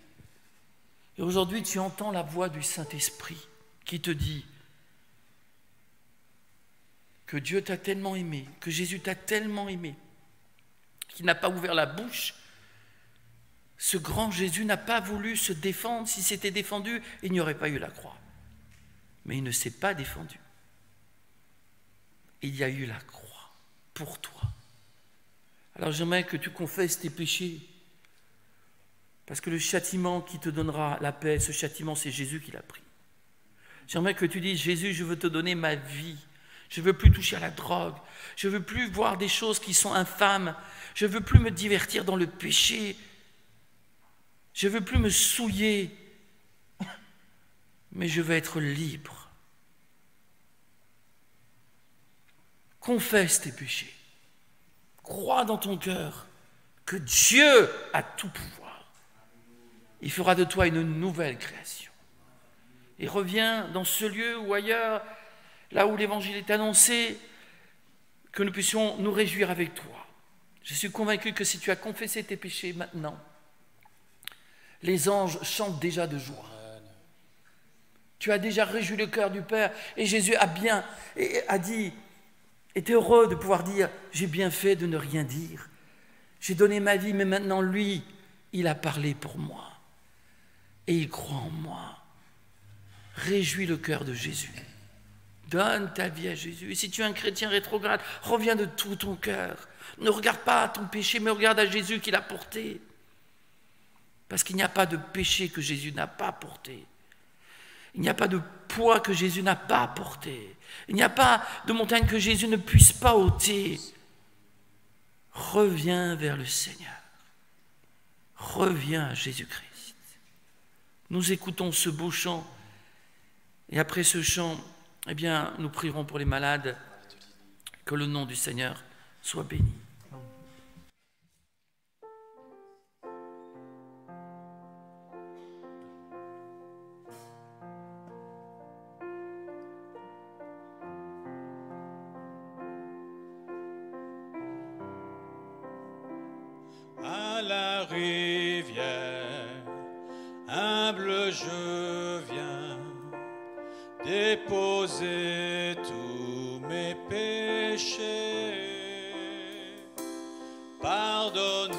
Et aujourd'hui, tu entends la voix du Saint-Esprit qui te dit que Dieu t'a tellement aimé, que Jésus t'a tellement aimé, qui n'a pas ouvert la bouche. Ce grand Jésus n'a pas voulu se défendre. S'il s'était défendu, il n'y aurait pas eu la croix. Mais il ne s'est pas défendu. Il y a eu la croix pour toi. Alors j'aimerais que tu confesses tes péchés. Parce que le châtiment qui te donnera la paix, ce châtiment, c'est Jésus qui l'a pris. J'aimerais que tu dises, Jésus, je veux te donner ma vie. Je ne veux plus toucher à la drogue. Je ne veux plus voir des choses qui sont infâmes. Je ne veux plus me divertir dans le péché. Je ne veux plus me souiller. Mais je veux être libre. Confesse tes péchés. Crois dans ton cœur que Dieu a tout pouvoir. Il fera de toi une nouvelle création. Et reviens dans ce lieu ou ailleurs, là où l'évangile est annoncé, que nous puissions nous réjouir avec toi. Je suis convaincu que si tu as confessé tes péchés maintenant, les anges chantent déjà de joie. Tu as déjà réjoui le cœur du Père et Jésus a dit, est heureux de pouvoir dire, j'ai bien fait de ne rien dire. J'ai donné ma vie, mais maintenant lui, il a parlé pour moi. Et il croit en moi. Réjouis le cœur de Jésus. Donne ta vie à Jésus. Et si tu es un chrétien rétrograde, reviens de tout ton cœur. Ne regarde pas ton péché, mais regarde à Jésus qui l'a porté. Parce qu'il n'y a pas de péché que Jésus n'a pas porté. Il n'y a pas de poids que Jésus n'a pas porté. Il n'y a pas de montagne que Jésus ne puisse pas ôter. Reviens vers le Seigneur. Reviens à Jésus-Christ. Nous écoutons ce beau chant. Et après ce chant, eh bien, nous prierons pour les malades. Que le nom du Seigneur soit béni. À la rivière, humble je viens déposer tous mes péchés. Pardonne-moi,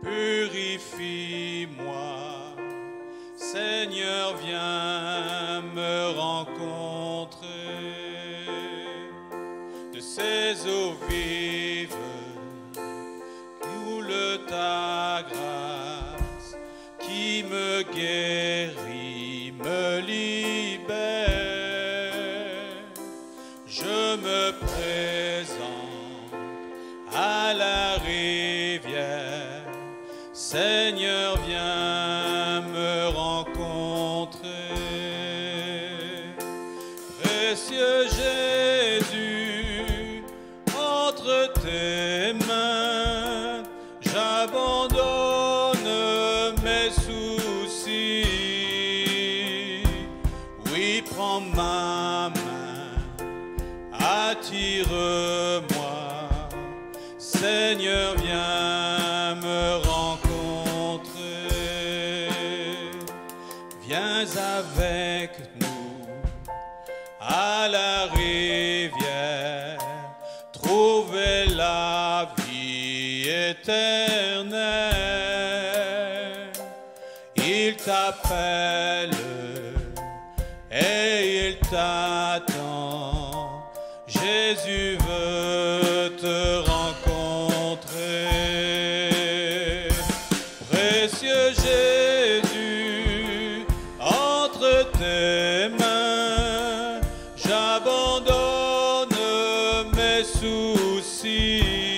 purifie-moi, Seigneur, viens me rencontrer. De ces eaux vives coule ta grâce qui me guérit, me libère. Je me présente à la rivière, Seigneur, viens me rencontrer. Précieux Jésus, entre tes mains, j'abandonne mes soucis. Oui, prends ma main, attire-moi, Seigneur, viens me rencontrer. Viens avec nous à la rivière, trouver la vie éternelle. Il t'appelle et il t'attend. Jésus veut te rencontrer. Précieux Jésus, entre tes mains, j'abandonne mes soucis.